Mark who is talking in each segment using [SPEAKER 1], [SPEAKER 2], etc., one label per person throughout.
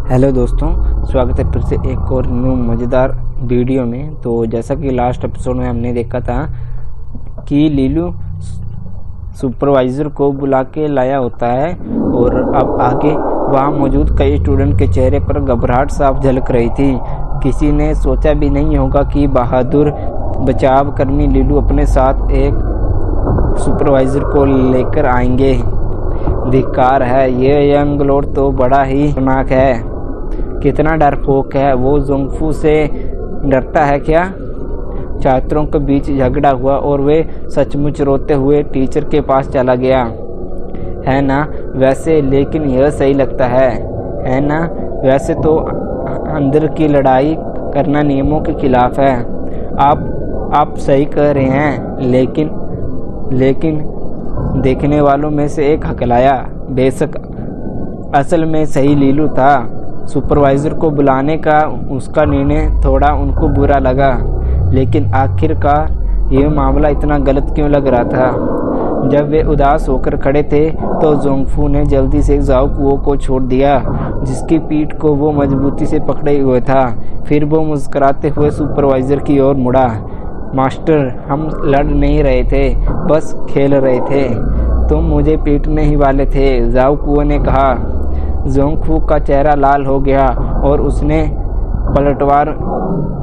[SPEAKER 1] Hello दोस्तों, स्वागत है फिर से एक और न्यू मज़ेदार वीडियो में। तो जैसा कि लास्ट एपिसोड में हमने देखा था कि लीलू सुपरवाइज़र को बुला के लाया होता है और अब आगे वहाँ मौजूद कई स्टूडेंट के चेहरे पर घबराहट साफ झलक रही थी। किसी ने सोचा भी नहीं होगा कि बहादुर बचाव कर्मी लीलू अपने साथ एक सुपरवाइज़र को लेकर आएंगे। धिक्कार है, ये यंग लॉर्ड तो बड़ा ही खतरनाक है। कितना डरपोक है, वो जोंगफू से डरता है क्या? छात्रों के बीच झगड़ा हुआ और वे सचमुच रोते हुए टीचर के पास चला गया। है ना वैसे, लेकिन यह सही लगता है ना? वैसे तो अंदर की लड़ाई करना नियमों के खिलाफ है। आप सही कह रहे हैं, लेकिन देखने वालों में से एक हकलाया। बेशक असल में सही लीलू था। सुपरवाइज़र को बुलाने का उसका निर्णय थोड़ा उनको बुरा लगा, लेकिन आखिरकार यह मामला इतना गलत क्यों लग रहा था? जब वे उदास होकर खड़े थे तो जोंगफू ने जल्दी से जाओ कुओ को छोड़ दिया, जिसकी पीठ को वो मजबूती से पकड़े हुए था। फिर वो मुस्कुराते हुए सुपरवाइज़र की ओर मुड़ा। मास्टर, हम लड़ नहीं रहे थे, बस खेल रहे थे। तुम मुझे पीटने ही वाले थे, जाओ कुओ ने कहा। जोंगफू का चेहरा लाल हो गया और उसने पलटवार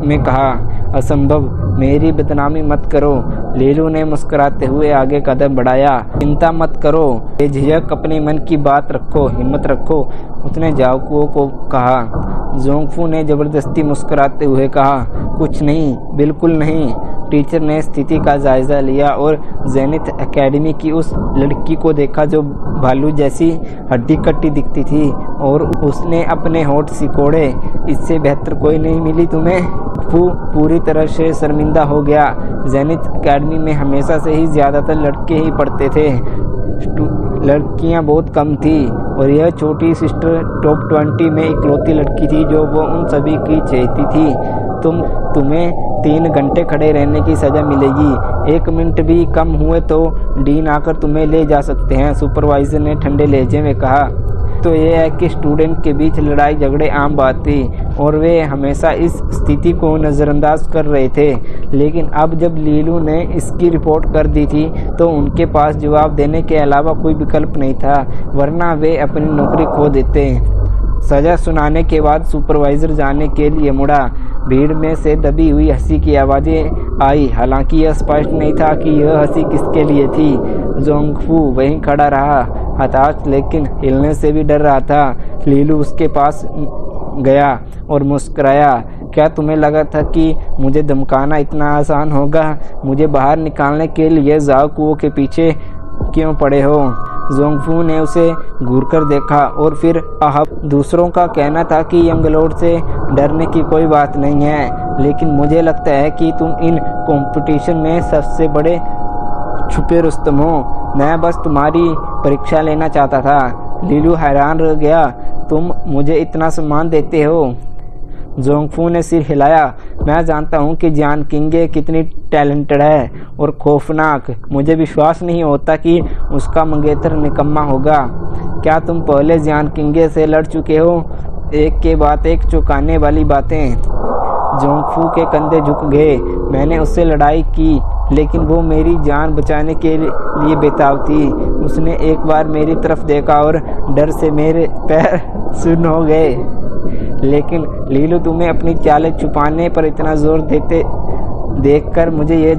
[SPEAKER 1] में कहा, असंभव, मेरी बदनामी मत करो। लीलू ने मुस्कुराते हुए आगे कदम बढ़ाया। चिंता मत करो, बेझिझक अपने मन की बात रखो, हिम्मत रखो, उसने जाओकुओ को कहा। जोंगफू ने जबरदस्ती मुस्कुराते हुए कहा, कुछ नहीं, बिल्कुल नहीं। टीचर ने स्थिति का जायजा लिया और जेनिथ एकेडमी की उस लड़की को देखा जो भालू जैसी हड्डी कट्टी दिखती थी, और उसने अपने होंठ सिकोड़े। इससे बेहतर कोई नहीं मिली तुम्हें? पूरी तरह से शर्मिंदा हो गया। जेनिथ एकेडमी में हमेशा से ही ज़्यादातर लड़के ही पढ़ते थे, लड़कियां बहुत कम थी, और यह छोटी सिस्टर टॉप 20 में इकलौती लड़की थी जो वो उन सभी की चाहती थी। तुम्हें 3 घंटे खड़े रहने की सज़ा मिलेगी। 1 मिनट भी कम हुए तो डीन आकर तुम्हें ले जा सकते हैं, सुपरवाइज़र ने ठंडे लहजे में कहा। तो यह है कि स्टूडेंट के बीच लड़ाई झगड़े आम बात थी और वे हमेशा इस स्थिति को नज़रअंदाज कर रहे थे। लेकिन अब जब लीलू ने इसकी रिपोर्ट कर दी थी तो उनके पास जवाब देने के अलावा कोई विकल्प नहीं था, वरना वे अपनी नौकरी खो देते। सज़ा सुनाने के बाद सुपरवाइज़र जाने के लिए मुड़ा। भीड़ में से दबी हुई हंसी की आवाज़ें आई, हालांकि यह स्पष्ट नहीं था कि यह हंसी किसके लिए थी। जोंगफू वहीं खड़ा रहा, हताश, लेकिन हिलने से भी डर रहा था। लीलू उसके पास गया और मुस्कुराया। क्या तुम्हें लगा था कि मुझे धमकाना इतना आसान होगा? मुझे बाहर निकालने के लिए जाओ कुओं के पीछे क्यों पड़े हो? जोंगफू ने उसे घूरकर देखा और फिर दूसरों का कहना था कि यंग लॉर्ड से डरने की कोई बात नहीं है, लेकिन मुझे लगता है कि तुम इन कंपटीशन में सबसे बड़े छुपे रुस्तम हो। मैं बस तुम्हारी परीक्षा लेना चाहता था। लीलू हैरान रह गया। तुम मुझे इतना सम्मान देते हो? जोंगफू ने सिर हिलाया। मैं जानता हूँ कि जियान किंगे कितनी टैलेंटेड है और खौफनाक। मुझे विश्वास नहीं होता कि उसका मंगेतर निकम्मा होगा। क्या तुम पहले जियान किंगे से लड़ चुके हो? एक के बाद एक चौंकाने वाली बातें। जोंगफू के कंधे झुक गए। मैंने उससे लड़ाई की, लेकिन वो मेरी जान बचाने के लिए बेताब थी। उसने एक बार मेरी तरफ देखा और डर से मेरे पैर सुन्न हो गए। लेकिन लीलू, तुम्हें अपनी चालें छुपाने पर इतना जोर देते देखकर मुझे यह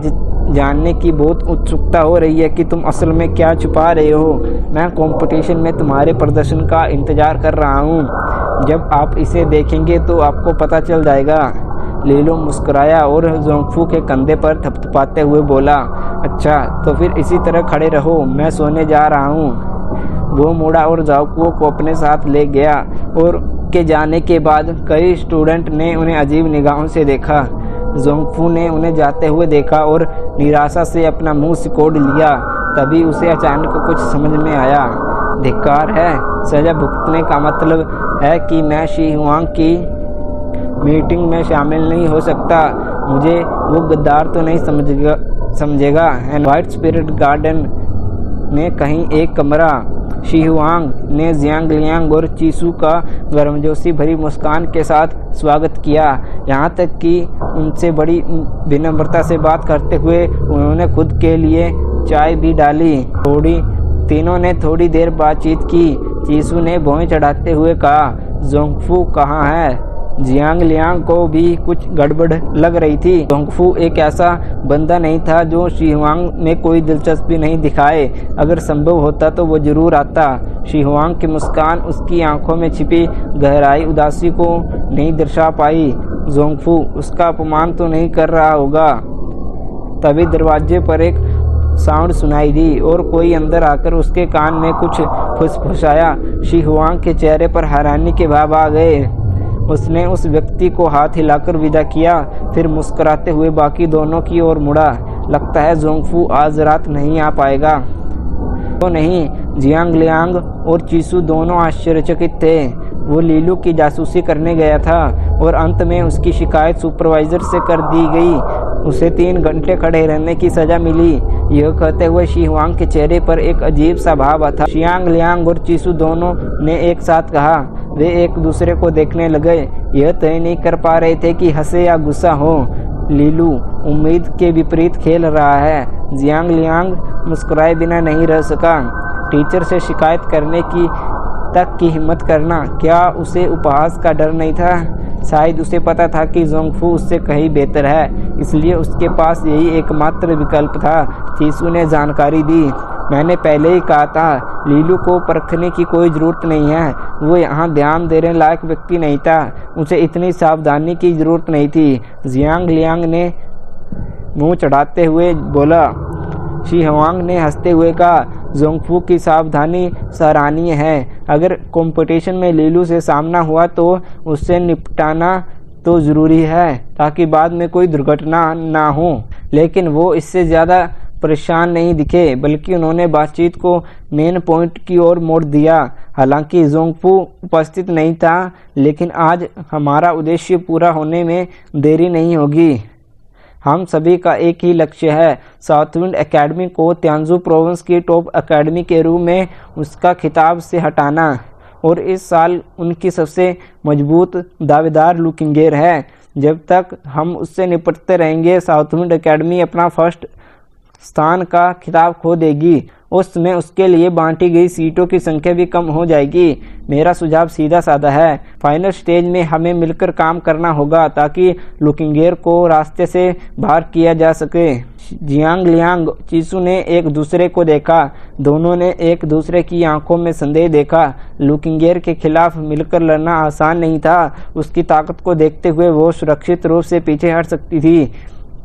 [SPEAKER 1] जानने की बहुत उत्सुकता हो रही है कि तुम असल में क्या छुपा रहे हो। मैं कंपटीशन में तुम्हारे प्रदर्शन का इंतज़ार कर रहा हूँ। जब आप इसे देखेंगे तो आपको पता चल जाएगा। लीलू मुस्कुराया और जोंगफू के कंधे पर थपथपाते हुए बोला, अच्छा, तो फिर इसी तरह खड़े रहो, मैं सोने जा रहा हूँ। वो मुड़ा और जाओकुओ को अपने साथ ले गया और के जाने के बाद कई स्टूडेंट ने उन्हें अजीब निगाहों से देखा। जोंगफू ने उन्हें जाते हुए देखा और निराशा से अपना मुंह सिकोड़ लिया। तभी उसे अचानक कुछ समझ में आया। धिक्कार है, सजा भुगतने का मतलब है कि मैं शी हुआंग की मीटिंग में शामिल नहीं हो सकता। मुझे वो गद्दार तो नहीं समझेगा। एंड व्हाइट स्पिरिट गार्डन में कहीं एक कमरा शी हुआंग ने जियांग लियांग और चीसू का गर्मजोशी भरी मुस्कान के साथ स्वागत किया, यहाँ तक कि उनसे बड़ी विनम्रता से बात करते हुए उन्होंने खुद के लिए चाय भी डाली। तीनों ने थोड़ी देर बातचीत की। चीसू ने भौहें चढ़ाते हुए कहा, जोंगफू कहाँ है? जियांग लियांग को भी कुछ गड़बड़ लग रही थी। जोंगफू एक ऐसा बंदा नहीं था जो शी हुआंग में कोई दिलचस्पी नहीं दिखाए। अगर संभव होता तो वो जरूर आता। शी हुआंग की मुस्कान उसकी आंखों में छिपी गहराई उदासी को नहीं दर्शा पाई। जोंगफू उसका अपमान तो नहीं कर रहा होगा? तभी दरवाजे पर एक साउंड सुनाई दी और कोई अंदर आकर उसके कान में कुछ फुसफुसाया। शी हुआंग के चेहरे पर हैरानी के भाव आ गए। उसने उस व्यक्ति को हाथ हिलाकर विदा किया, फिर मुस्कुराते हुए बाकी दोनों की ओर मुड़ा। लगता है जोंगफू आज रात नहीं आ पाएगा। तो नहीं, जियांग लियांग और चीसू दोनों आश्चर्यचकित थे। वो लीलू की जासूसी करने गया था और अंत में उसकी शिकायत सुपरवाइजर से कर दी गई। उसे 3 घंटे खड़े रहने की सजा मिली। यह कहते हुए शी हुआंग के चेहरे पर एक अजीब सा भाव था। जियांग लियांग और चीसू दोनों ने एक साथ कहा। वे एक दूसरे को देखने लगे, यह तय नहीं कर पा रहे थे कि हंसे या गुस्सा हो। लीलू उम्मीद के विपरीत खेल रहा है। जियांग लियांग मुस्कुराए बिना नहीं रह सका। टीचर से शिकायत करने की तक की हिम्मत करना, क्या उसे उपहास का डर नहीं था? शायद उसे पता था कि जोंगफू उससे कहीं बेहतर है, इसलिए उसके पास यही एकमात्र विकल्प था। चीसू ने जानकारी दी, मैंने पहले ही कहा था लीलू को परखने की कोई ज़रूरत नहीं है। वो यहाँ ध्यान देने लायक व्यक्ति नहीं था। उसे इतनी सावधानी की ज़रूरत नहीं थी। जियांग लियांग ने मुंह चढ़ाते हुए बोला। शी हुआंग ने हंसते हुए कहा, जोंगफू की सावधानी सराहनीय है। अगर कंपटीशन में लीलू से सामना हुआ तो उससे निपटाना तो ज़रूरी है ताकि बाद में कोई दुर्घटना ना हो। लेकिन वो इससे ज़्यादा परेशान नहीं दिखे, बल्कि उन्होंने बातचीत को मेन पॉइंट की ओर मोड़ दिया। हालांकि जोंगफू उपस्थित नहीं था, लेकिन आज हमारा उद्देश्य पूरा होने में देरी नहीं होगी। हम सभी का एक ही लक्ष्य है, साउथविंड एकेडमी को त्यांजू प्रोविंस की टॉप एकेडमी के रूप में उसका खिताब से हटाना। और इस साल उनकी सबसे मजबूत दावेदार लुकिंगेर है। जब तक हम उससे निपटते रहेंगे, साउथविंड एकेडमी अपना फर्स्ट स्थान का खिताब खो देगी। उस समय उसके लिए बांटी गई सीटों की संख्या भी कम हो जाएगी। मेरा सुझाव सीधा साधा है, फाइनल स्टेज में हमें मिलकर काम करना होगा ताकि लुकिंगेर को रास्ते से बाहर किया जा सके। जियांग लियांग चीसू ने एक दूसरे को देखा। दोनों ने एक दूसरे की आंखों में संदेह देखा। लुकिंगेर के खिलाफ मिलकर लड़ना आसान नहीं था। उसकी ताकत को देखते हुए वो सुरक्षित रूप से पीछे हट सकती थी।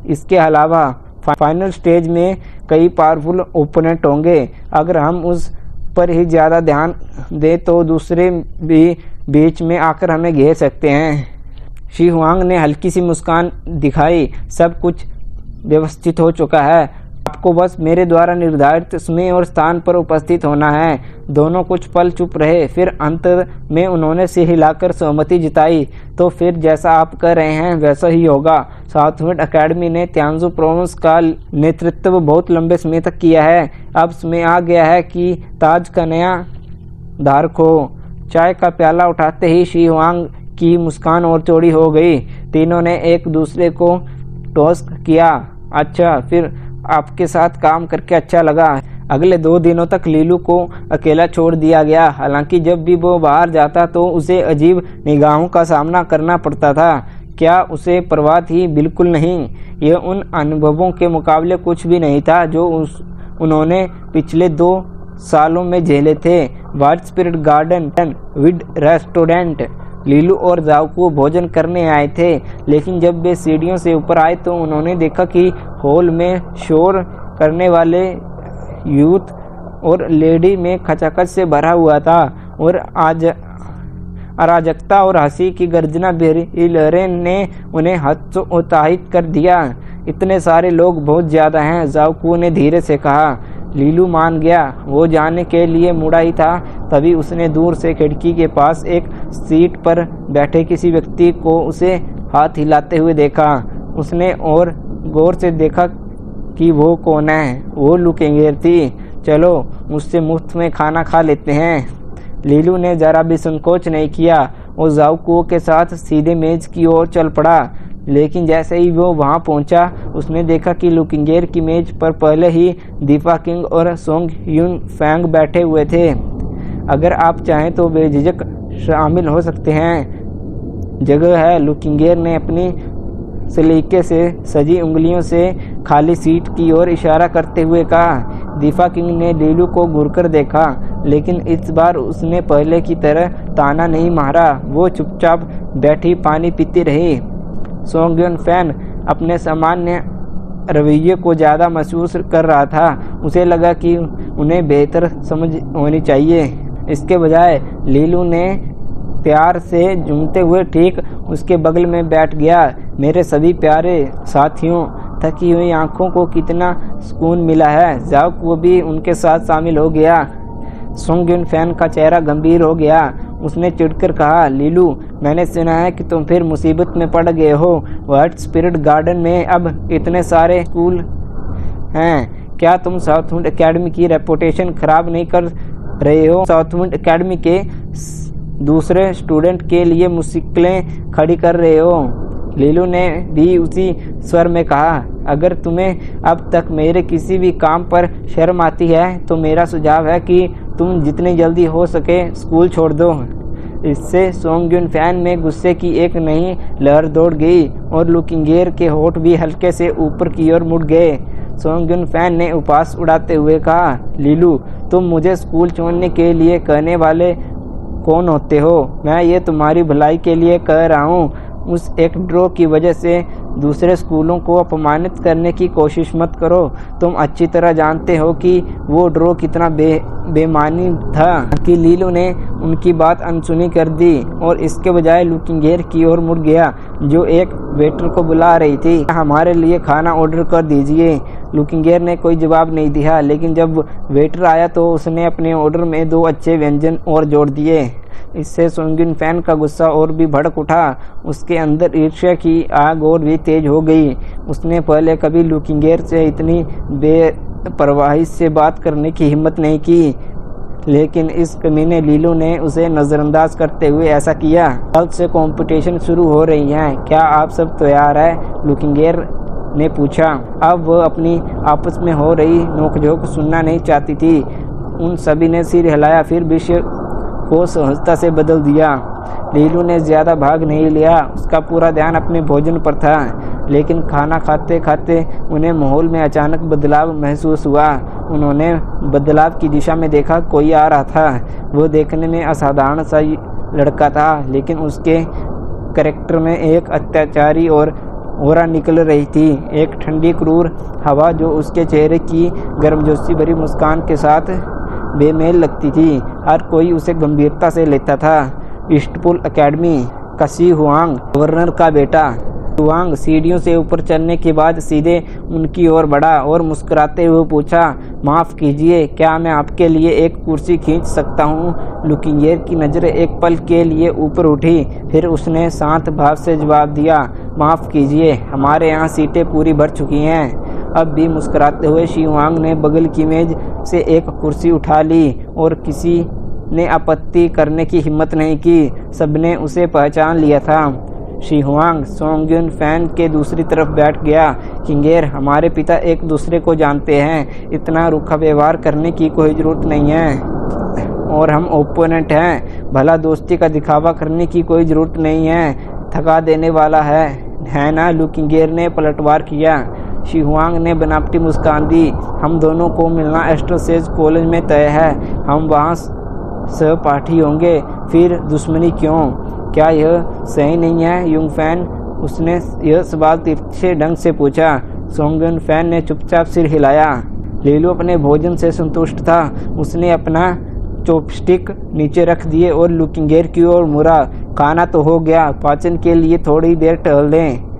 [SPEAKER 1] इसके अलावा फाइनल स्टेज में कई पावरफुल ओपोनेंट होंगे। अगर हम उस पर ही ज़्यादा ध्यान दें तो दूसरे भी बीच में आकर हमें घेर सकते हैं। शी हुआंग ने हल्की सी मुस्कान दिखाई। सब कुछ व्यवस्थित हो चुका है, आपको बस मेरे द्वारा निर्धारित समय और स्थान पर उपस्थित होना है। दोनों कुछ पल चुप रहे, फिर अंत में उन्होंने सिर हिलाकर सहमति जताई। तो फिर जैसा आप कर रहे हैं वैसा ही होगा। साउथविंड एकेडमी ने त्यांजू प्रोविंस का नेतृत्व बहुत लंबे समय तक किया है। अब समय आ गया है कि ताज का नया धारक हो। चाय का प्याला उठाते ही शी हुआंग की मुस्कान और चौड़ी हो गई। तीनों ने एक दूसरे को टॉस किया। अच्छा, फिर आपके साथ काम करके अच्छा लगा। अगले 2 दिनों तक लीलू को अकेला छोड़ दिया गया। हालांकि जब भी वो बाहर जाता तो उसे अजीब निगाहों का सामना करना पड़ता था। क्या उसे परवाह थी? बिल्कुल नहीं। यह उन अनुभवों के मुकाबले कुछ भी नहीं था जो उन्होंने पिछले 2 सालों में झेले थे। White spirit garden with restaurant. लीलू और जाओकू भोजन करने आए थे, लेकिन जब वे सीढ़ियों से ऊपर आए तो उन्होंने देखा कि हॉल में शोर करने वाले यूथ और लेडी में खचाखच से भरा हुआ था और आज अराजकता और हंसी की गर्जना भरी लहरें ने उन्हें हतोत्साहित कर दिया। इतने सारे लोग बहुत ज़्यादा हैं, जाओकू ने धीरे से कहा। लीलू मान गया। वो जाने के लिए मुड़ा ही था, तभी उसने दूर से खिड़की के पास एक सीट पर बैठे किसी व्यक्ति को उसे हाथ हिलाते हुए देखा। उसने और गौर से देखा कि वो कौन है। वो लुकिंगेर थी। चलो मुझसे मुफ्त में खाना खा लेते हैं। लीलू ने जरा भी संकोच नहीं किया और जाओ कुओं के साथ सीधे मेज की ओर चल पड़ा। लेकिन जैसे ही वो वहां पहुंचा, उसने देखा कि लुकिंगेर की मेज पर पहले ही दीपा किंग और सोंग यून फैंग बैठे हुए थे। अगर आप चाहें तो बेझिझक शामिल हो सकते हैं, जगह है, लुकिंगेर ने अपनी सलीके से सजी उंगलियों से खाली सीट की ओर इशारा करते हुए कहा। दीपा किंग ने लीलू को घूरकर देखा, लेकिन इस बार उसने पहले की तरह ताना नहीं मारा। वो चुपचाप बैठी पानी पीती रही। सोंग यून फैन अपने सामान्य रवैये को ज़्यादा महसूस कर रहा था। उसे लगा कि उन्हें बेहतर समझ होनी चाहिए। इसके बजाय लीलू ने प्यार से झूमते हुए ठीक उसके बगल में बैठ गया। मेरे सभी प्यारे साथियों, थकी हुई आंखों को कितना सुकून मिला है। जाओ वो भी उनके साथ शामिल हो गया। सोंग यून फैन का चेहरा गंभीर हो गया। उसने चिढ़कर कहा, लीलू, मैंने सुना है कि तुम फिर मुसीबत में पड़ गए हो। व्हाइट स्पिरिट गार्डन में अब इतने सारे स्कूल हैं, क्या तुम साउथवुड एकेडमी की रेपुटेशन खराब नहीं कर रहे हो? साउथवुड एकेडमी के दूसरे स्टूडेंट के लिए मुश्किलें खड़ी कर रहे हो। लीलू ने भी उसी स्वर में कहा, अगर तुम्हें अब तक मेरे किसी भी काम पर शर्म आती है तो मेरा सुझाव है कि तुम जितनी जल्दी हो सके स्कूल छोड़ दो। इससे सोंग यून फैन में गुस्से की एक नई लहर दौड़ गई और लुकिंगेर के होठ भी हल्के से ऊपर की ओर मुड़ गए। सोंग यून फैन ने उपहास उड़ाते हुए कहा, लीलू, तुम मुझे स्कूल छोड़ने के लिए कहने वाले कौन होते हो? मैं ये तुम्हारी भलाई के लिए कह रहा हूँ। उस एक ड्रॉ की वजह से दूसरे स्कूलों को अपमानित करने की कोशिश मत करो। तुम अच्छी तरह जानते हो कि वो ड्रॉ कितना बेमानी था। कि लीलू ने उनकी बात अनसुनी कर दी और इसके बजाय लुकिंगेर की ओर मुड़ गया, जो एक वेटर को बुला रही थी। हमारे लिए खाना ऑर्डर कर दीजिए। लुकिंगेर ने कोई जवाब नहीं दिया, लेकिन जब वेटर आया तो उसने अपने ऑर्डर में 2 अच्छे व्यंजन और जोड़ दिए। इससे सोंग यून फैन का गुस्सा और भी भड़क उठा। उसके अंदर ईर्ष्या की आग और भी तेज हो गई। उसने पहले कभी लुकिंगेर से इतनी बेपरवाही से बात करने की हिम्मत नहीं की, लेकिन इस कमीने लीलू ने उसे नज़रअंदाज करते हुए ऐसा किया। कल से कंपटीशन शुरू हो रही है, क्या आप सब तैयार हैं? लुकिंगेर ने पूछा। अब वह अपनी आपस में हो रही नोकझोंक सुनना नहीं चाहती थी। उन सभी ने सिर हिलाया, फिर विषय को सहजता से बदल दिया। लीलू ने ज़्यादा भाग नहीं लिया। उसका पूरा ध्यान अपने भोजन पर था, लेकिन खाना खाते खाते उन्हें माहौल में अचानक बदलाव महसूस हुआ। उन्होंने बदलाव की दिशा में देखा। कोई आ रहा था। वो देखने में असाधारण सा लड़का था, लेकिन उसके कैरेक्टर में एक अत्याचारी और ओरा निकल रही थी। एक ठंडी क्रूर हवा जो उसके चेहरे की गर्मजोशी भरी मुस्कान के साथ बेमेल लगती थी। हर कोई उसे गंभीरता से लेता था। ईस्टपुल एकेडमी का शी हुआंग, गवर्नर का बेटा। हुआंग सीढ़ियों से ऊपर चलने के बाद सीधे उनकी ओर बढ़ा और मुस्कुराते हुए पूछा, माफ़ कीजिए, क्या मैं आपके लिए एक कुर्सी खींच सकता हूँ? लुकिंगेर की नज़रें एक पल के लिए ऊपर उठी, फिर उसने शांत भाव से जवाब दिया, माफ़ कीजिए, हमारे यहाँ सीटें पूरी भर चुकी हैं। अब भी मुस्कुराते हुए शी हुआंग ने बगल की मेज से एक कुर्सी उठा ली और किसी ने आपत्ति करने की हिम्मत नहीं की। सबने उसे पहचान लिया था। शी हुआंग सोंग यून फैन के दूसरी तरफ बैठ गया। किंगेर, हमारे पिता एक दूसरे को जानते हैं, इतना रूखा व्यवहार करने की कोई ज़रूरत नहीं है। और हम ओपोनेंट हैं, भला दोस्ती का दिखावा करने की कोई ज़रूरत नहीं है। थका देने वाला है ना? लुकिंगेर ने पलटवार किया। शी हुआंग ने बनावटी मुस्कान दी। हम दोनों को मिलना एस्ट्रोसेज कॉलेज में तय है। हम वहाँ सहपाठी होंगे, फिर दुश्मनी क्यों? क्या यह सही नहीं है युंग फैन? उसने यह सवाल तिरछे ढंग से पूछा। सोंग यून फैन ने चुपचाप सिर हिलाया। लीलू अपने भोजन से संतुष्ट था। उसने अपना चॉपस्टिक नीचे रख दिए और लुकिंगेर की ओर मुड़ा। खाना तो हो गया, पाचन के लिए थोड़ी देर टहल लें।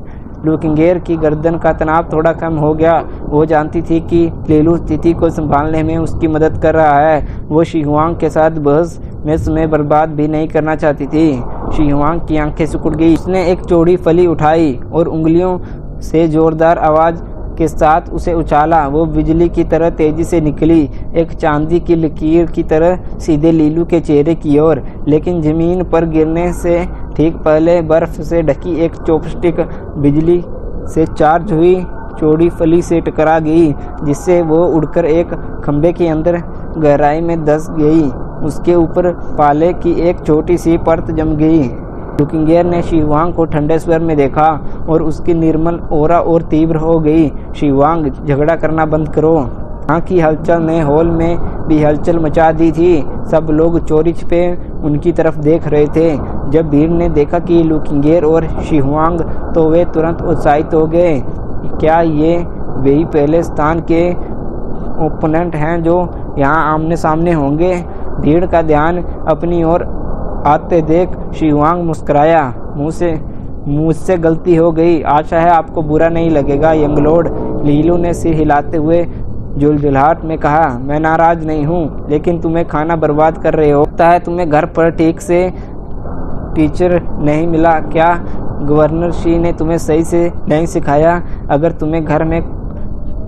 [SPEAKER 1] लुकिंगेर की गर्दन का तनाव थोड़ा कम हो गया। वो जानती थी कि लीलू स्थिति को संभालने में उसकी मदद कर रहा है। वो शी हुआंग के साथ बहस में समय बर्बाद भी नहीं करना चाहती थी। शी हुआंग की आंखें सिकुड़ गई। उसने एक चौड़ी फली उठाई और उंगलियों से जोरदार आवाज़ के साथ उसे उछाला। वो बिजली की तरह तेजी से निकली, एक चांदी की लकीर की तरह सीधे लीलू के चेहरे की ओर। लेकिन जमीन पर गिरने से ठीक पहले बर्फ से ढकी एक चॉपस्टिक बिजली से चार्ज हुई चौड़ी फली से टकरा गई, जिससे वो उड़कर एक खंभे के अंदर गहराई में धंस गई। उसके ऊपर पाले की एक छोटी सी परत जम गई। लुकिंगेर ने शिवांग को ठंडे स्वर में देखा और उसकी निर्मल ओरा और तीव्र हो गई। शिवांग, झगड़ा करना बंद करो। यहाँ की हलचल ने हॉल में भी हलचल मचा दी थी। सब लोग चोरी छिपे उनकी तरफ देख रहे थे। जब भीड़ ने देखा कि लुकिंगेर और शिवांग, तो वे तुरंत उत्साहित हो गए। क्या ये वही पहले स्थान के ओपोनेंट हैं जो यहाँ आमने सामने होंगे? भीड़ का ध्यान अपनी ओर आते देख शिवांग मुस्कुराया। मुझसे गलती हो गई। आशा है आपको बुरा नहीं लगेगा यंग लॉर्ड, लीलू ने सिर हिलाते हुए झुलझुलाहट में कहा। मैं नाराज नहीं हूँ, लेकिन तुम्हें खाना बर्बाद कर रहे हो। लगता है तुम्हें घर पर ठीक से टीचर नहीं मिला क्या? गवर्नर शी ने तुम्हें सही से नहीं सिखाया? अगर तुम्हें घर में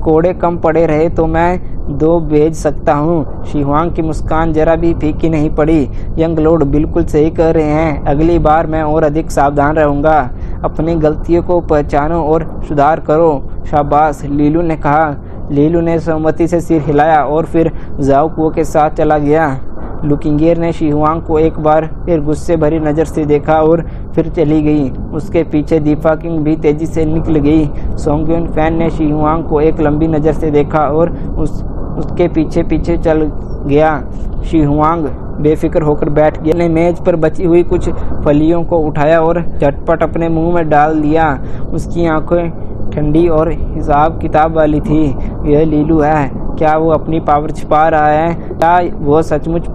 [SPEAKER 1] कोड़े कम पड़े रहे तो मैं 2 भेज सकता हूँ। शिवांग की मुस्कान जरा भी फीकी नहीं पड़ी। यंग लॉर्ड बिल्कुल सही कह रहे हैं। अगली बार मैं और अधिक सावधान रहूँगा। अपनी गलतियों को पहचानो और सुधार करो। शाबाश, लीलू ने कहा। लीलू ने सहमति से सिर हिलाया और फिर जाओ कुओं के साथ चला गया। लुकिंगेर ने शिहुआंग को एक बार फिर गुस्से भरी नज़र से देखा और फिर चली गई। उसके पीछे दीपा किंग भी तेजी से निकल गई। सोंगयुन फैन ने शिहुआंग को एक लंबी नज़र से देखा और उसके पीछे पीछे चल गया। शिहुआंग बेफिक्र होकर बैठ गया। ने मेज पर बची हुई कुछ फलियों को उठाया और झटपट अपने मुंह में डाल दिया। उसकी आंखें ठंडी और हिसाब किताब वाली थी। यह लीलू है। क्या वो अपनी पावर छिपा रहा है? क्या वो सचमुच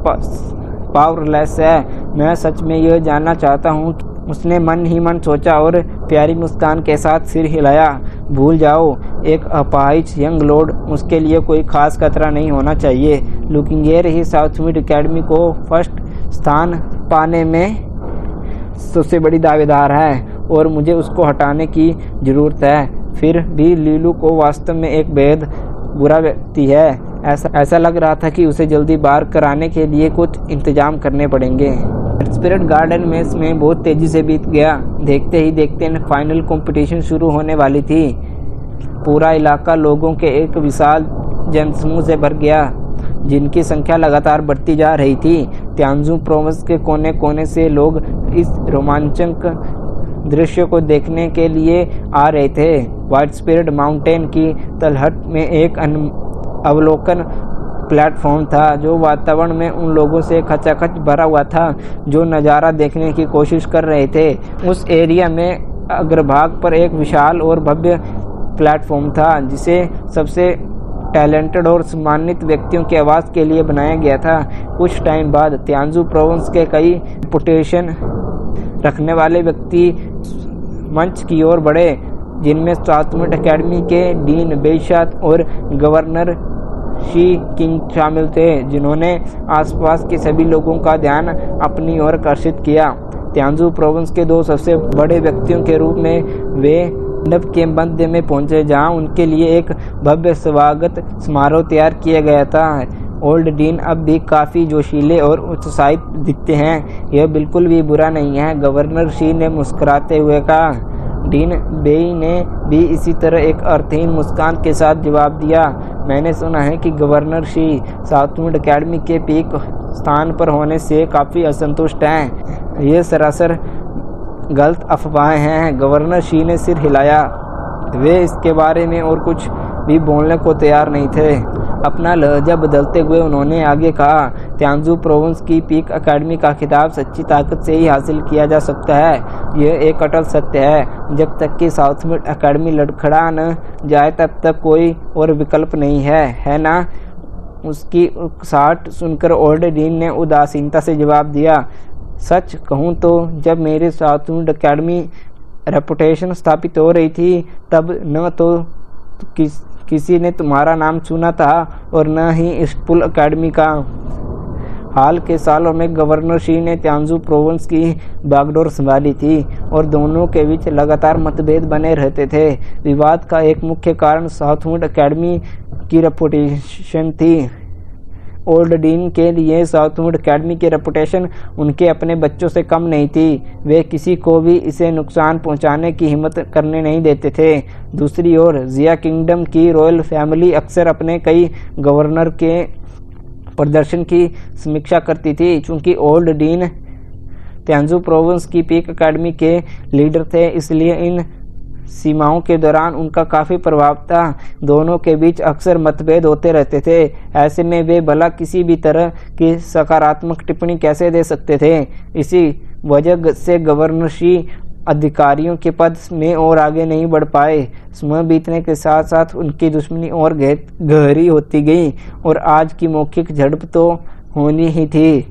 [SPEAKER 1] पावरलेस है? मैं सच में यह जानना चाहता हूँ। उसने मन ही मन सोचा और प्यारी मुस्कान के साथ सिर हिलाया। भूल जाओ, एक अपाहिज यंग लॉर्ड, उसके लिए कोई खास खतरा नहीं होना चाहिए। लुकिंगेर ही साउथमिड एकेडमी को फर्स्ट स्थान पाने में सबसे बड़ी दावेदार है और मुझे उसको हटाने की ज़रूरत है। फिर भी लीलू को वास्तव में एक बेहद बुरा व्यक्ति है। ऐसा लग रहा था कि उसे जल्दी बाहर कराने के लिए कुछ इंतजाम करने पड़ेंगे। स्पिरिट गार्डन मैच में बहुत तेजी से बीत गया। देखते ही देखते फाइनल कंपटीशन शुरू होने वाली थी। पूरा इलाका लोगों के एक विशाल जनसमूह से भर गया, जिनकी संख्या लगातार बढ़ती जा रही थी। त्यांजू प्रोविंस के कोने कोने से लोग इस रोमांचक दृश्य को देखने के लिए आ रहे थे। व्हाइट स्पिरिट माउंटेन की तलहट में एक अवलोकन प्लेटफॉर्म था, जो वातावरण में उन लोगों से खचाखच भरा हुआ था जो नज़ारा देखने की कोशिश कर रहे थे। उस एरिया में अग्रभाग पर एक विशाल और भव्य प्लेटफॉर्म था, जिसे सबसे टैलेंटेड और सम्मानित व्यक्तियों के आवास के लिए बनाया गया था। कुछ टाइम बाद त्यांजू प्रोविंस के कई रेपुटेशन रखने वाले व्यक्ति मंच की ओर बढ़े, जिनमें साउथमिड एकेडमी के डीन बेइशात और गवर्नर शी किंग शामिल थे, जिन्होंने आसपास के सभी लोगों का ध्यान अपनी ओर आकर्षित किया। त्यांजू प्रोविंस के 2 सबसे बड़े व्यक्तियों के रूप में वे मंडप के मध्य में पहुंचे, जहां उनके लिए एक भव्य स्वागत समारोह तैयार किया गया था। ओल्ड डीन अब भी काफ़ी जोशीले और उत्साहित दिखते हैं। यह बिल्कुल भी बुरा नहीं है, गवर्नर शी ने मुस्कुराते हुए कहा। डीन बेई ने भी इसी तरह एक अर्थहीन मुस्कान के साथ जवाब दिया। मैंने सुना है कि गवर्नर शी साउथमिड एकेडमी के पीक स्थान पर होने से काफ़ी असंतुष्ट हैं। ये सरासर गलत अफवाहें हैं। गवर्नर शी ने सिर हिलाया। वे इसके बारे में और कुछ भी बोलने को तैयार नहीं थे। अपना लहजा बदलते हुए उन्होंने आगे कहा, त्यांजू प्रोविंस की पीक एकेडमी का खिताब सच्ची ताकत से ही हासिल किया जा सकता है। यह एक अटल सत्य है। जब तक कि साउथमिड एकेडमी लड़खड़ा न जाए तब तक कोई और विकल्प नहीं है ना? उसकी उकसाहट सुनकर ओल्ड डीन ने उदासीनता से जवाब दिया। सच कहूँ तो जब मेरे साउथमिड एकेडमी रेपुटेशन स्थापित हो रही थी, तब न तो किसी ने तुम्हारा नाम सुना था और न ही स्कूल एकेडमी का। हाल के सालों में गवर्नर शी ने त्यांजू प्रोविंस की बागडोर संभाली थी और दोनों के बीच लगातार मतभेद बने रहते थे। विवाद का एक मुख्य कारण साउथवुड एकेडमी की रेपुटेशन थी। ओल्ड डीन के लिए साउथवुड एकेडमी की रेपुटेशन उनके अपने बच्चों से कम नहीं थी। वे किसी को भी इसे नुकसान पहुंचाने की हिम्मत करने नहीं देते थे। दूसरी ओर जिया किंगडम की रॉयल फैमिली अक्सर अपने कई गवर्नर के प्रदर्शन की समीक्षा करती थी। चूंकि ओल्ड डीन त्यांजू प्रोविंस की पीक एकेडमी के लीडर थे, इसलिए इन सीमाओं के दौरान उनका काफ़ी प्रभाव था। दोनों के बीच अक्सर मतभेद होते रहते थे। ऐसे में वे भला किसी भी तरह की सकारात्मक टिप्पणी कैसे दे सकते थे। इसी वजह से गवर्नर शी अधिकारियों के पद में और आगे नहीं बढ़ पाए। समय बीतने के साथ साथ उनकी दुश्मनी और गहरी होती गई और आज की मौखिक झड़प तो होनी ही थी।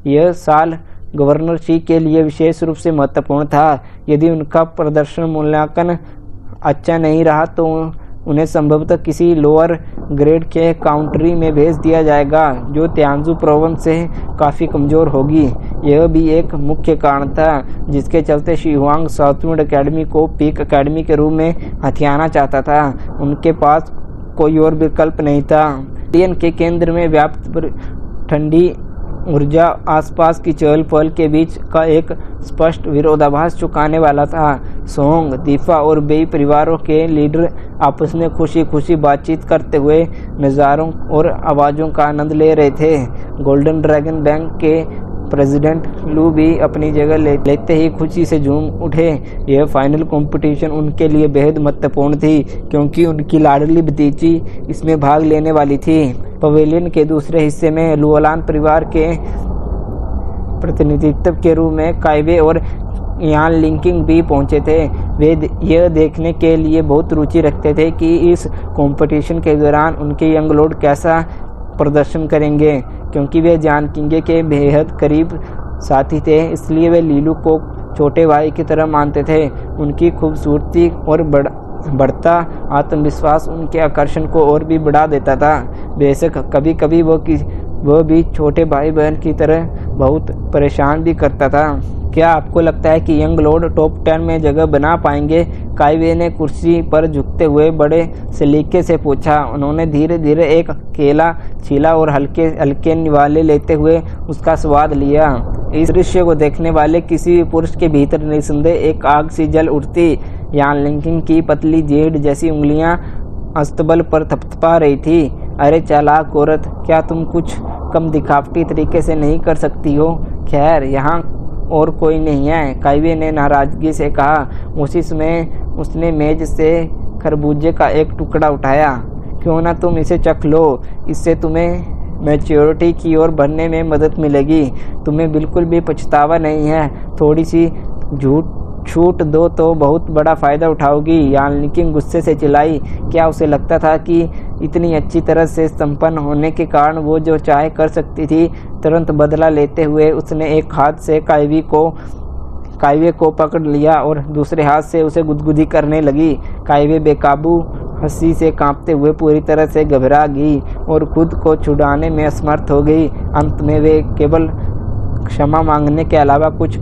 [SPEAKER 1] यह साल गवर्नर शी के लिए विशेष रूप से महत्वपूर्ण था। यदि उनका प्रदर्शन मूल्यांकन अच्छा नहीं रहा तो उन्हें संभवतः किसी लोअर ग्रेड के काउंट्री में भेज दिया जाएगा, जो त्यांजू प्रोविंस से काफ़ी कमज़ोर होगी। यह भी एक मुख्य कारण था जिसके चलते शी हुआंग साउथवुड एकेडमी को पीक एकेडमी के रूप में हथियाना चाहता था। उनके पास कोई और विकल्प नहीं था। इंडियन के केंद्र में व्याप्त ठंडी ऊर्जा आसपास की चहल पहल के बीच का एक स्पष्ट विरोधाभास चुकाने वाला था। सोंग, दीफा और बेई परिवारों के लीडर आपस में खुशी खुशी बातचीत करते हुए नज़ारों और आवाज़ों का आनंद ले रहे थे। गोल्डन ड्रैगन बैंक के प्रेसिडेंट लू भी अपनी जगह लेते ही खुशी से झूम उठे। यह फाइनल कंपटीशन उनके लिए बेहद महत्वपूर्ण थी क्योंकि उनकी लाडली भतीजी इसमें भाग लेने वाली थी। पवेलियन के दूसरे हिस्से में लुओलान परिवार के प्रतिनिधित्व के रूप में काइवे और यान लिंकिंग भी पहुंचे थे। वे यह देखने के लिए बहुत रुचि रखते थे कि इस कंपटीशन के दौरान उनके यंग लॉर्ड कैसा प्रदर्शन करेंगे। क्योंकि वे जानकिंग के बेहद करीब साथी थे, इसलिए वे लीलू को छोटे भाई की तरह मानते थे। उनकी खूबसूरती और बढ़ता आत्मविश्वास उनके आकर्षण को और भी बढ़ा देता था। बेशक कभी कभी वह भी छोटे भाई बहन की तरह बहुत परेशान भी करता था। क्या आपको लगता है कि यंग लॉर्ड टॉप 10 में जगह बना पाएंगे? काइवे ने कुर्सी पर झुकते हुए बड़े सलीके से पूछा। उन्होंने धीरे धीरे एक केला छीला और हल्के हल्के निवाले लेते हुए उसका स्वाद लिया। इस दृश्य को देखने वाले किसी भी पुरुष के भीतर निस्संदेह एक आग सी जल उठती। यान लिंकिंग की पतली जेड जैसी उंगलियां अस्तबल पर थपथपा रही थी। अरे चालाक औरत, क्या तुम कुछ कम दिखावटी तरीके से नहीं कर सकती हो? खैर, यहाँ और कोई नहीं है, काइवे ने नाराजगी से कहा। उसी समय उसने मेज से खरबूजे का एक टुकड़ा उठाया। क्यों ना तुम इसे चख लो, इससे तुम्हें मैच्योरिटी की ओर बढ़ने में मदद मिलेगी। तुम्हें बिल्कुल भी पछतावा नहीं है। थोड़ी सी छूट दो तो बहुत बड़ा फ़ायदा उठाओगी। यान लिंकिंग गुस्से से चिल्लाई। क्या उसे लगता था कि इतनी अच्छी तरह से संपन्न होने के कारण वो जो चाहे कर सकती थी? तुरंत बदला लेते हुए उसने एक हाथ से काइवे को पकड़ लिया और दूसरे हाथ से उसे गुदगुदी करने लगी। काइवे बेकाबू हंसी से कांपते हुए पूरी तरह से घबरा गई और खुद को छुड़ाने में असमर्थ हो गई। अंत में वे केवल क्षमा मांगने के अलावा कुछ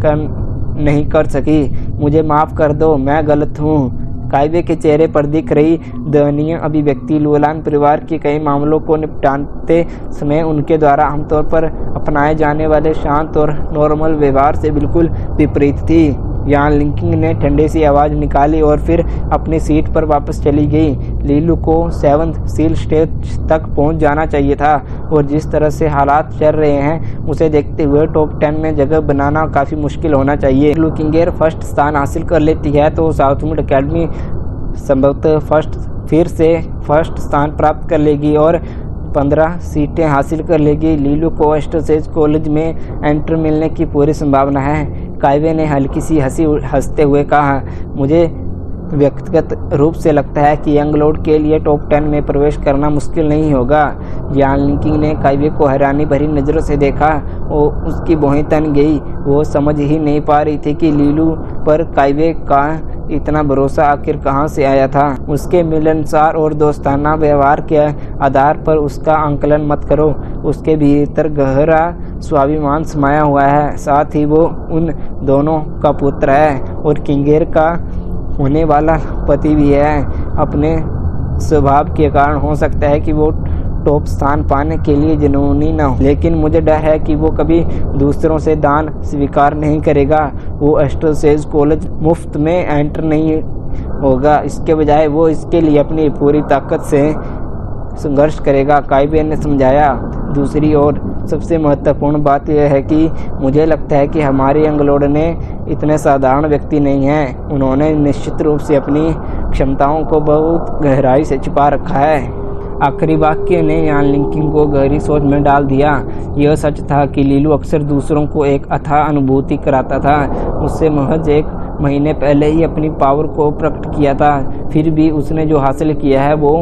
[SPEAKER 1] नहीं कर सकी। मुझे माफ़ कर दो, मैं गलत हूँ। काइवे के चेहरे पर दिख रही दयनीय अभिव्यक्ति लुओलान परिवार के कई मामलों को निपटाते समय उनके द्वारा आमतौर पर अपनाए जाने वाले शांत और नॉर्मल व्यवहार से बिल्कुल विपरीत थी। यान लिंकिंग ने ठंडे सी आवाज़ निकाली और फिर अपनी सीट पर वापस चली गई। लीलू को 7th सील स्टेज तक पहुंच जाना चाहिए था और जिस तरह से हालात चल रहे हैं उसे देखते हुए टॉप 10 में जगह बनाना काफ़ी मुश्किल होना चाहिए। लुकिंगेर फर्स्ट स्थान हासिल कर लेती है तो साउथवुड एकेडमी संभवतः फिर से फर्स्ट स्थान प्राप्त कर लेगी और 15 सीटें हासिल कर लेगी। लीलू को वेस्टरसेज कॉलेज में एंट्री मिलने की पूरी संभावना है। काइवे ने हल्की सी हंसते हुए कहा। मुझे व्यक्तिगत रूप से लगता है कि यंग लॉर्ड के लिए टॉप 10 में प्रवेश करना मुश्किल नहीं होगा। यान लिंकिंग ने काइवे को हैरानी भरी नज़रों से देखा और उसकी भौहें तन गई। वो समझ ही नहीं पा रही थी कि लीलू पर काइवे का इतना भरोसा आखिर कहाँ से आया था। उसके मिलनसार और दोस्ताना व्यवहार के आधार पर उसका आंकलन मत करो। उसके भीतर गहरा स्वाभिमान समाया हुआ है, साथ ही वो उन दोनों का पुत्र है और किंगेर का होने वाला पति भी है। अपने स्वभाव के कारण हो सकता है कि वो टॉप स्थान पाने के लिए जुनूनी न हो, लेकिन मुझे डर है कि वो कभी दूसरों से दान स्वीकार नहीं करेगा। वो एस्ट्रोसेज कॉलेज मुफ्त में एंटर नहीं होगा, इसके बजाय वो इसके लिए अपनी पूरी ताकत से संघर्ष करेगा, काइबे ने समझाया। दूसरी ओर सबसे महत्वपूर्ण बात यह है कि मुझे लगता है कि हमारे यंगलॉर्ड इतने साधारण व्यक्ति नहीं हैं। उन्होंने निश्चित रूप से अपनी क्षमताओं को बहुत गहराई से छिपा रखा है। आखिरी वाक्य ने यान लिंकिंग को गहरी सोच में डाल दिया। यह सच था कि लीलू अक्सर दूसरों को एक अथाह अनुभूति कराता था। उससे महज 1 महीने पहले ही अपनी पावर को प्रकट किया था, फिर भी उसने जो हासिल किया है वो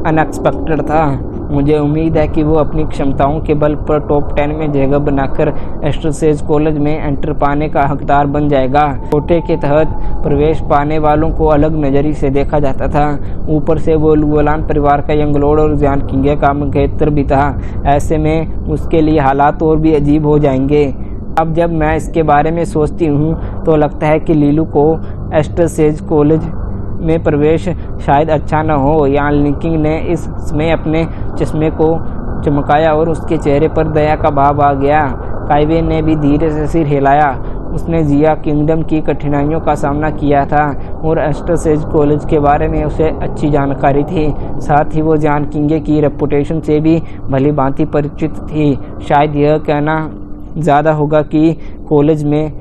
[SPEAKER 1] अनएक्सपेक्टेड था। मुझे उम्मीद है कि वो अपनी क्षमताओं के बल पर टॉप 10 में जगह बनाकर एस्ट्रोसेज कॉलेज में एंटर पाने का हकदार बन जाएगा। कोटे के तहत प्रवेश पाने वालों को अलग नज़रिए से देखा जाता था। ऊपर से वो गोलान परिवार का यंगलॉर्ड और जियान किंग का मंगेतर भी था। ऐसे में उसके लिए हालात और भी अजीब हो जाएंगे। अब जब मैं इसके बारे में सोचती हूँ तो लगता है कि लीलू को एस्ट्रोसेज कॉलेज में प्रवेश शायद अच्छा न हो। यान लिंकिंग ने इस समय अपने चश्मे को चमकाया और उसके चेहरे पर दया का भाव आ गया। काइबे ने भी धीरे से सिर हिलाया। उसने जिया किंगडम की कठिनाइयों का सामना किया था और एस्ट्रोसेज कॉलेज के बारे में उसे अच्छी जानकारी थी। साथ ही वो जियान किंग की रेपुटेशन से भी भली भांति परिचित थी। शायद यह कहना ज़्यादा होगा कि कॉलेज में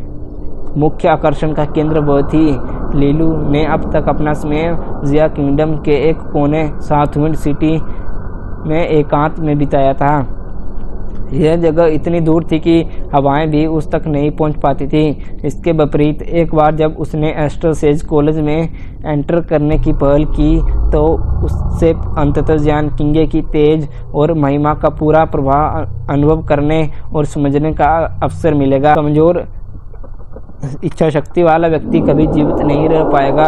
[SPEAKER 1] मुख्य आकर्षण का केंद्र वह थी। लीलू ने अब तक अपना समय जिया किंगडम के एक कोने साउथविंड सिटी में एकांत में बिताया था। यह जगह इतनी दूर थी कि हवाएं भी उस तक नहीं पहुंच पाती थी। इसके विपरीत एक बार जब उसने एस्ट्रोसेज कॉलेज में एंटर करने की पहल की तो उससे अंततः जियान किंग की तेज और महिमा का पूरा प्रभाव अनुभव करने और समझने का अवसर मिलेगा। कमजोर इच्छा शक्ति वाला व्यक्ति कभी जीवित नहीं रह पाएगा।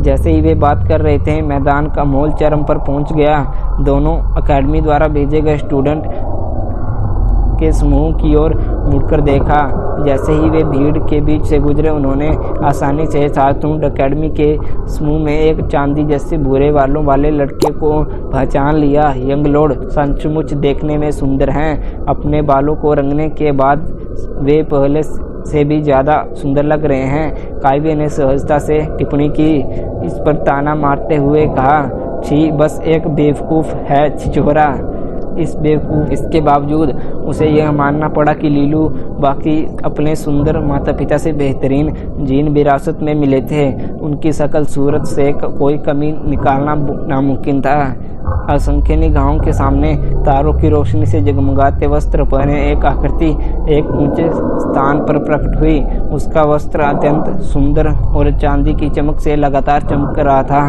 [SPEAKER 1] जैसे ही वे बात कर रहे थे, मैदान का माहौल चरम पर पहुंच गया। दोनों अकेडमी द्वारा भेजे गए स्टूडेंट के समूह की ओर मुड़कर देखा। जैसे ही वे भीड़ के बीच से गुजरे, उन्होंने आसानी से साउथविंड अकेडमी के समूह में एक चांदी जैसे भूरे बालों वाले लड़के को पहचान लिया। यंगलॉर्ड सचमुच देखने में सुंदर हैं। अपने बालों को रंगने के बाद वे पहले से भी ज़्यादा सुंदर लग रहे हैं, काइबे ने सहजता से टिप्पणी की। इस पर ताना मारते हुए कहा, छी, बस एक बेवकूफ़ है छिछोरा। इसके बावजूद उसे यह मानना पड़ा कि लीलू बाकी अपने सुंदर माता पिता से बेहतरीन जीन विरासत में मिले थे। उनकी शकल सूरत से कोई कमी निकालना नामुमकिन था। असंख्य निगाहों के सामने तारों की रोशनी से जगमगाते वस्त्र पहने एक आकृति एक ऊंचे स्थान पर प्रकट हुई। उसका वस्त्र अत्यंत सुंदर और चांदी की चमक से लगातार चमक रहा था।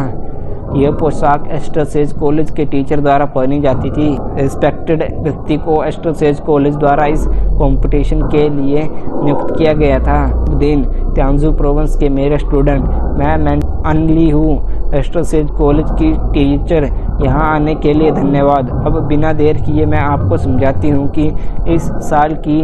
[SPEAKER 1] यह पोशाक एस्ट्रोसेज कॉलेज के टीचर द्वारा पहनी जाती थी। रिस्पेक्टेड व्यक्ति को एस्ट्रोसेज कॉलेज द्वारा इस कंपटीशन के लिए नियुक्त किया गया था। दिन त्यांजू प्रोविंस के मेरे स्टूडेंट, मैं अनली हूँ, एस्ट्रोसेज कॉलेज की टीचर। यहाँ आने के लिए धन्यवाद। अब बिना देर किए मैं आपको समझाती हूँ कि इस साल की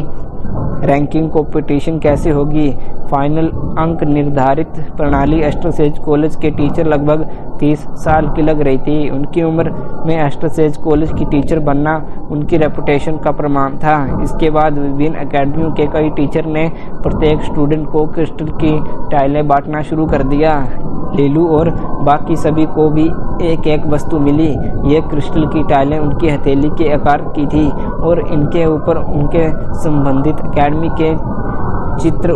[SPEAKER 1] रैंकिंग कंपटीशन कैसे होगी। फाइनल अंक निर्धारित प्रणाली एस्ट्रोसेज कॉलेज के टीचर लगभग 30 साल की लग रही थी। उनकी उम्र में एस्ट्रोसेज कॉलेज की टीचर बनना उनकी रेपुटेशन का प्रमाण था। इसके बाद विभिन्न अकेडमियों के कई टीचर ने प्रत्येक स्टूडेंट को क्रिस्टल की टाइलें बांटना शुरू कर दिया। लीलू और बाकी सभी को भी एक एक वस्तु मिली। ये क्रिस्टल की टाइलें उनकी हथेली के आकार की थी और इनके ऊपर उनके संबंधित अकेडमी के चित्र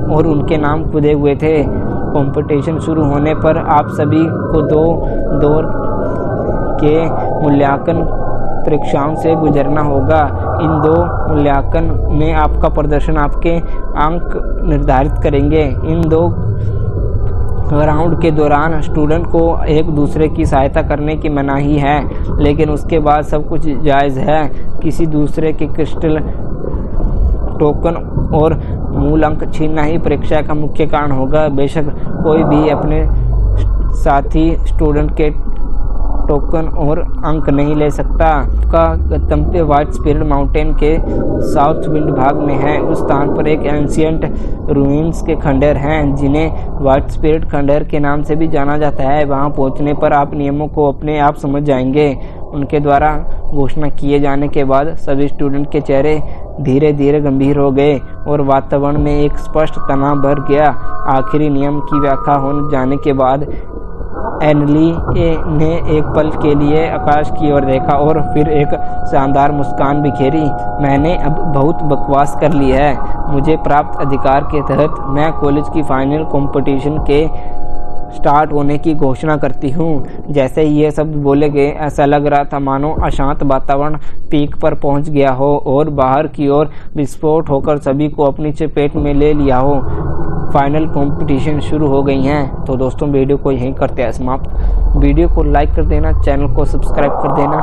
[SPEAKER 1] और उनके नाम खुदे हुए थे। कंपटीशन शुरू होने पर आप सभी को 2 दौर के मूल्यांकन परीक्षाओं से गुजरना होगा। इन 2 मूल्यांकन में आपका प्रदर्शन आपके अंक निर्धारित करेंगे। इन 2 राउंड के दौरान स्टूडेंट को एक दूसरे की सहायता करने की मनाही है, लेकिन उसके बाद सब कुछ जायज़ है। किसी दूसरे के क्रिस्टल टोकन और मूल अंक छीनना ही परीक्षा का मुख्य कारण होगा। बेशक कोई भी अपने साथी स्टूडेंट के टोकन और अंक नहीं ले सकता। का गंतव्य व्हाइट स्पिरिट माउंटेन के साउथ विंड भाग में है। उस स्थान पर एक एंशियंट रूइंस के खंडहर हैं जिन्हें व्हाइट स्पिरिट खंडहर के नाम से भी जाना जाता है। वहां पहुंचने पर आप नियमों को अपने आप समझ जाएंगे। उनके द्वारा घोषणा किए जाने के बाद सभी स्टूडेंट के चेहरे धीरे धीरे गंभीर हो गए और वातावरण में एक स्पष्ट तनाव भर गया। आखिरी नियम की व्याख्या हो जाने के बाद एनली ने एक पल के लिए आकाश की ओर देखा और फिर एक शानदार मुस्कान बिखेरी। मैंने अब बहुत बकवास कर ली है। मुझे प्राप्त अधिकार के तहत मैं कॉलेज की फाइनल कंपटीशन के स्टार्ट होने की घोषणा करती हूँ। जैसे ही ये शब्द बोले गए ऐसा लग रहा था मानो अशांत वातावरण पीक पर पहुँच गया हो और बाहर की ओर विस्फोट होकर सभी को अपनी चपेट में ले लिया हो। फाइनल कंपटीशन शुरू हो गई हैं। तो दोस्तों वीडियो को यहीं करते हैं समाप्त। वीडियो को लाइक कर देना, चैनल को सब्सक्राइब कर देना।